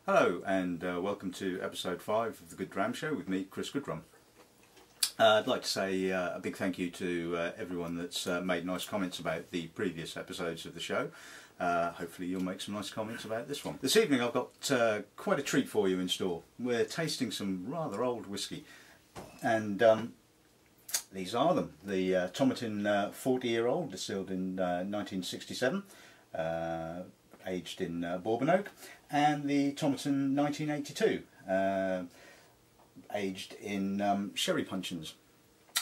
Hello and welcome to episode 5 of the Good Dram Show with me, Chris Goodrum. I'd like to say a big thank you to everyone that's made nice comments about the previous episodes of the show. Hopefully you'll make some nice comments about this one. This evening I've got quite a treat for you in store. We're tasting some rather old whiskey, and these are them. The Tomatin 40-year-old, distilled in 1967. Aged in bourbon oak, and the Tomatin 1982, aged in sherry puncheons.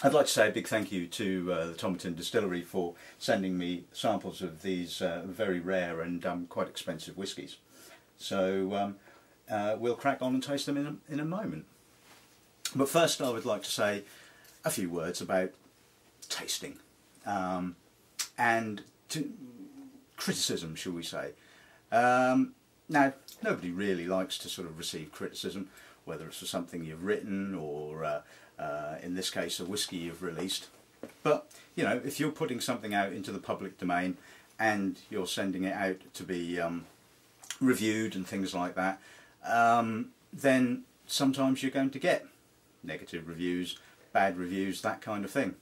I'd like to say a big thank you to the Tomatin Distillery for sending me samples of these very rare and quite expensive whiskies. So we'll crack on and taste them in a moment. But first I would like to say a few words about tasting and criticism, shall we say. Now, nobody really likes to sort of receive criticism, whether it's for something you've written or, in this case, a whiskey you've released. But, you know, if you're putting something out into the public domain and you're sending it out to be reviewed and things like that, then sometimes you're going to get negative reviews, bad reviews, that kind of thing.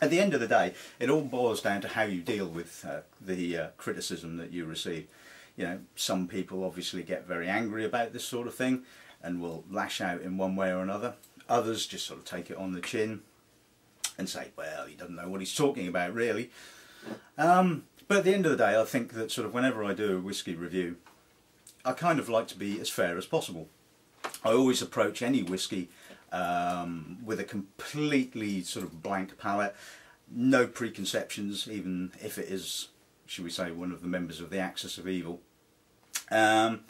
At the end of the day, it all boils down to how you deal with the criticism that you receive. You know, some people obviously get very angry about this sort of thing and will lash out in one way or another. Others just sort of take it on the chin and say, well, he doesn't know what he's talking about, really. But at the end of the day, I think that sort of whenever I do a whiskey review, I kind of like to be as fair as possible. I always approach any whiskey with a completely sort of blank palate, no preconceptions, even if it is, should we say, one of the members of the Axis of Evil. And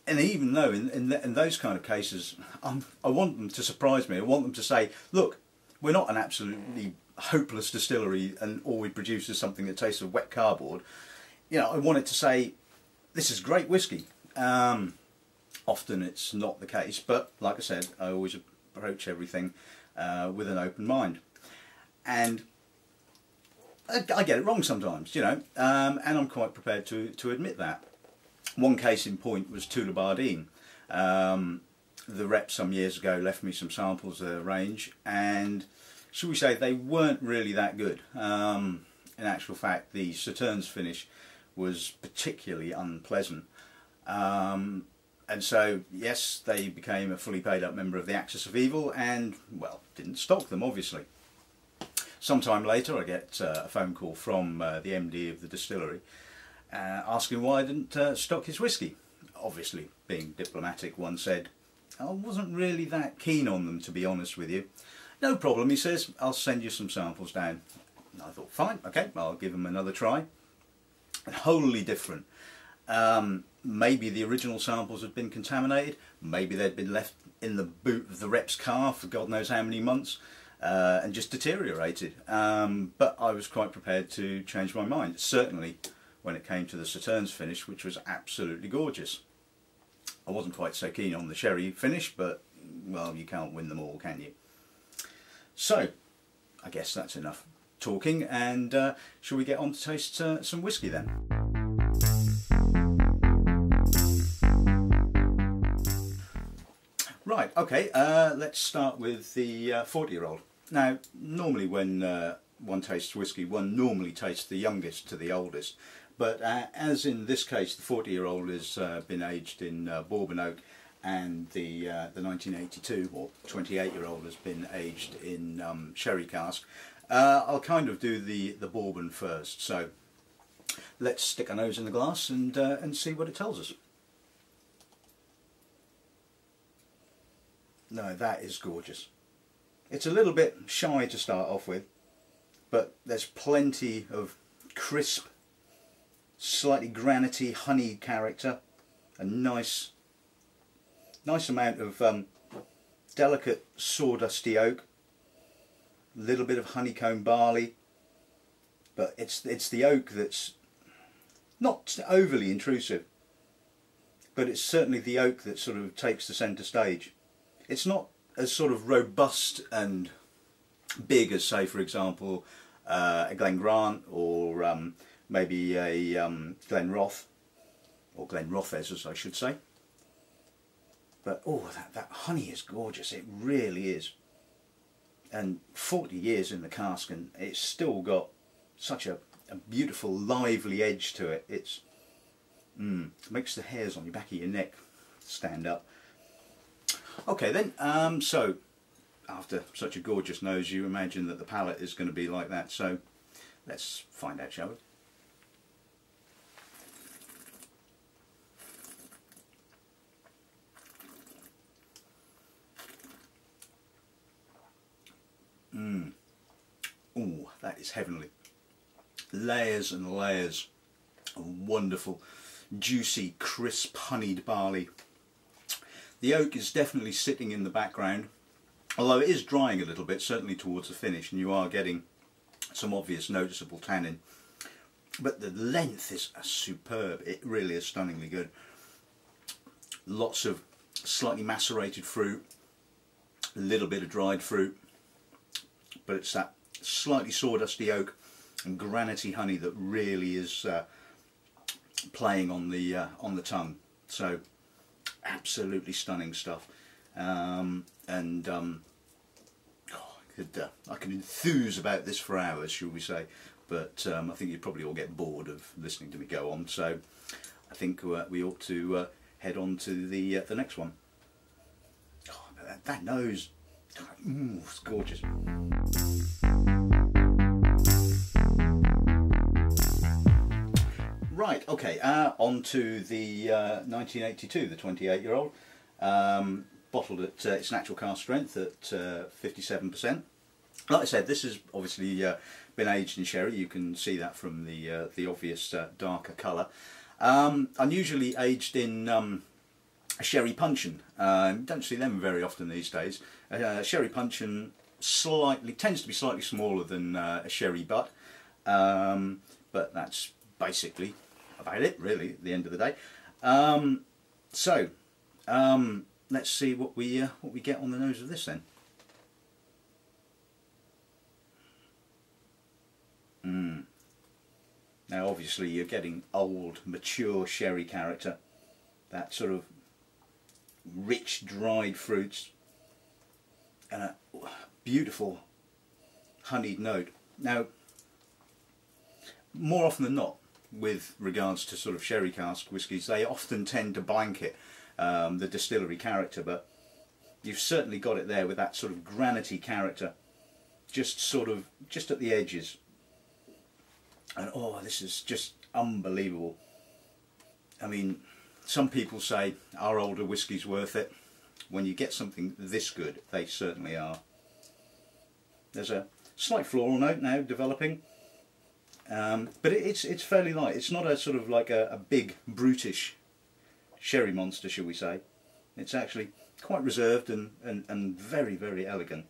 even though in those kind of cases, I want them to surprise me. I want them to say, look, we're not an absolutely hopeless distillery and all we produce is something that tastes of wet cardboard. You know, I want it to say, this is great whiskey. Often it's not the case, but like I said, I always approach everything with an open mind. And I get it wrong sometimes, you know, and I'm quite prepared to admit that. One case in point was Tomatin. The rep some years ago left me some samples of their range, and should we say they weren't really that good. In actual fact, the Sauternes finish was particularly unpleasant. And so, yes, they became a fully paid up member of the Axis of Evil and, well, didn't stock them, obviously. Sometime later I get a phone call from the MD of the distillery asking why I didn't stock his whiskey. Obviously, being diplomatic, one said, I wasn't really that keen on them, to be honest with you. No problem, he says, I'll send you some samples down. And I thought, fine, okay, I'll give them another try. And wholly different. Maybe the original samples had been contaminated, maybe they'd been left in the boot of the rep's car for God knows how many months and just deteriorated. But I was quite prepared to change my mind, certainly when it came to the Sauternes finish, which was absolutely gorgeous. I wasn't quite so keen on the sherry finish, but, well, you can't win them all, can you? So, I guess that's enough talking, and shall we get on to taste some whiskey then? Right, okay, let's start with the 40-year-old. Now, normally when one tastes whiskey, one normally tastes the youngest to the oldest, but as in this case, the 40-year-old has been aged in bourbon oak, and the 1982 or 28-year-old has been aged in sherry cask. I'll kind of do the bourbon first, so let's stick our nose in the glass and see what it tells us. No, that is gorgeous. It's a little bit shy to start off with, but there's plenty of crisp, slightly granity, honey character, a nice amount of delicate sawdusty oak, a little bit of honeycomb barley, but it's the oak that's not overly intrusive, but it's certainly the oak that sort of takes the centre stage. It's not as sort of robust and big as, say, for example, a Glen Grant or maybe a Glen Roth, or Glen Rothes as I should say. But oh, that honey is gorgeous, it really is. And 40 years in the cask and it's still got such a beautiful lively edge to it. It's makes the hairs on your back of your neck stand up. Okay then, so after such a gorgeous nose you imagine that the palate is going to be like that, so let's find out, shall we? Ooh, that is heavenly. Layers and layers of wonderful, juicy, crisp, honeyed barley. The oak is definitely sitting in the background, although it is drying a little bit, certainly towards the finish, and you are getting some obvious noticeable tannin. But the length is superb, it really is stunningly good. Lots of slightly macerated fruit, a little bit of dried fruit, but it's that slightly sawdusty oak and granity honey that really is playing on the tongue. So absolutely stunning stuff, oh, I could enthuse about this for hours, shall we say, but I think you'd probably all get bored of listening to me go on, so I think we ought to head on to the next one. Oh, that nose, it's gorgeous. Right, okay, on to the 1982, the 28-year-old, bottled at its natural cask strength at 57%. Like I said, this has obviously been aged in sherry. You can see that from the obvious darker colour. Unusually aged in sherry puncheon. Don't see them very often these days. Sherry puncheon tends to be slightly smaller than a sherry butt, but that's basically about it, really, at the end of the day. Let's see what we get on the nose of this then. Now obviously you're getting old, mature sherry character, that sort of rich dried fruits and a beautiful honeyed note. Now more often than not, with regards to sort of sherry cask whiskies, they often tend to blanket the distillery character, but you've certainly got it there with that sort of granity character, just at the edges. And oh, this is just unbelievable. I mean, some people say, are older whiskies worth it? When you get something this good, they certainly are. There's a slight floral note now developing, but it's fairly light. It's not a sort of like a big brutish sherry monster, shall we say. It's actually quite reserved and very, very elegant.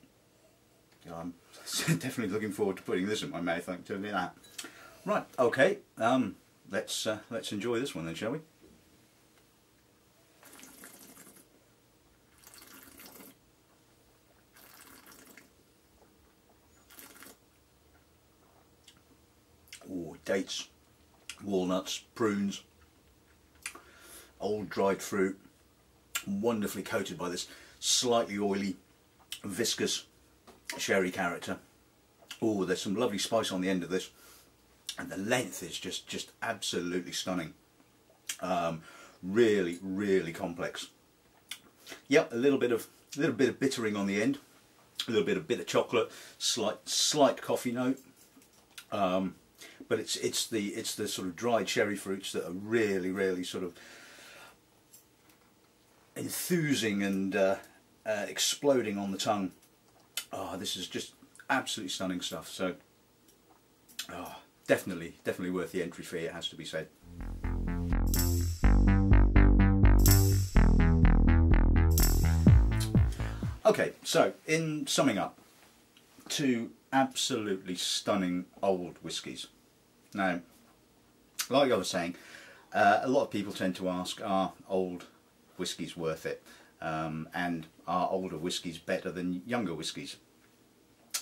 I'm definitely looking forward to putting this in my mouth, I can tell you that. Right, okay, let's enjoy this one then, shall we? Ooh, dates, walnuts, prunes, old dried fruit, wonderfully coated by this slightly oily, viscous sherry character. Oh, there's some lovely spice on the end of this, and the length is just absolutely stunning. Really, really complex. Yep, a little bit of bittering on the end, a little bit of bitter chocolate, slight coffee note. But it's the sort of dried cherry fruits that are really, really sort of enthusing and exploding on the tongue. Oh, this is just absolutely stunning stuff. So, oh, definitely worth the entry fee, it has to be said. Okay, so in summing up, two absolutely stunning old whiskies. Now, like I was saying, a lot of people tend to ask, are old whiskies worth it? And are older whiskies better than younger whiskies?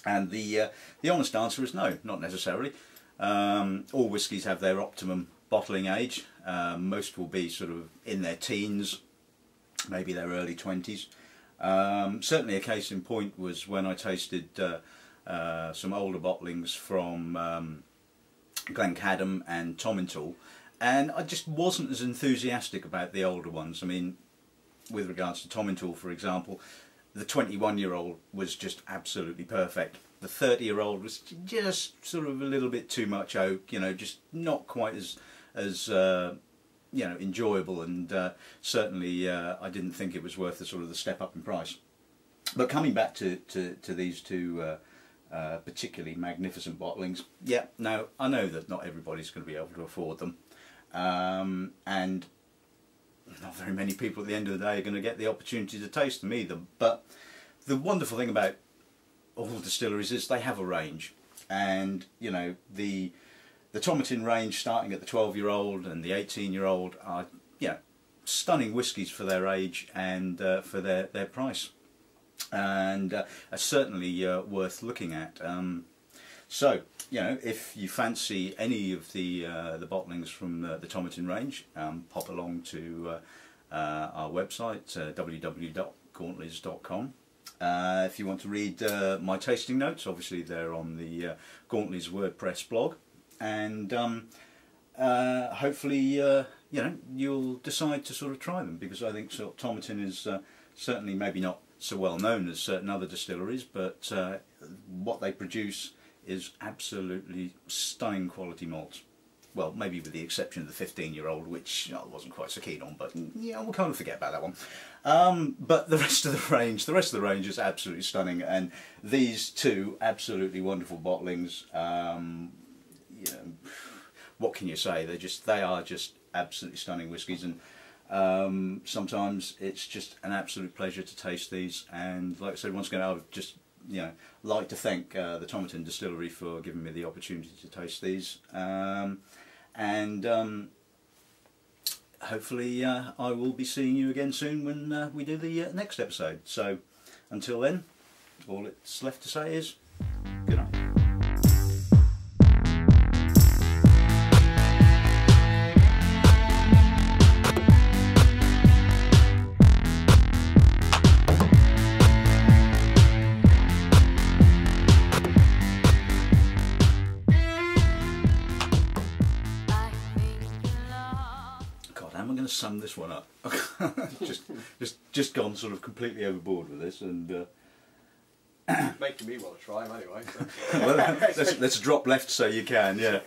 And the honest answer is no, not necessarily. All whiskies have their optimum bottling age. Most will be sort of in their teens, maybe their early 20s. Certainly a case in point was when I tasted some older bottlings from Glynn Quelch and Tomatin, and I just wasn't as enthusiastic about the older ones. I mean, with regards to Tomatin, for example, the 21-year-old was just absolutely perfect. The 30-year-old was just sort of a little bit too much oak, you know, just not quite as you know, enjoyable, and certainly I didn't think it was worth the sort of the step up in price. But coming back to these two particularly magnificent bottlings, yeah, now I know that not everybody's going to be able to afford them, and not very many people at the end of the day are going to get the opportunity to taste them either. But the wonderful thing about all distilleries is they have a range, and you know, the Tomatin range starting at the 12-year-old and the 18-year-old are, you know, stunning whiskies for their age and for their price, and are certainly worth looking at. So, you know, if you fancy any of the bottlings from the Tomatin range, pop along to our website, www.gauntleys.com. If you want to read my tasting notes, obviously they're on the Gauntleys WordPress blog, and hopefully you know, you'll decide to sort of try them, because I think Tomatin is certainly maybe not so well known as certain other distilleries, but what they produce is absolutely stunning quality malts. Well, maybe with the exception of the 15-year-old, which I wasn't quite so keen on, but yeah, we'll kind of forget about that one. But the rest of the range is absolutely stunning, and these two absolutely wonderful bottlings. You know, what can you say? They are just absolutely stunning whiskies, and sometimes it's just an absolute pleasure to taste these. And like I said, once again, I would just, you know, like to thank the Tomatin Distillery for giving me the opportunity to taste these, and hopefully I will be seeing you again soon when we do the next episode. So until then, all it's left to say is good night. Sum this one up. just gone sort of completely overboard with this, and making me want to try them anyway. So. Well, let's drop left so you can, yeah.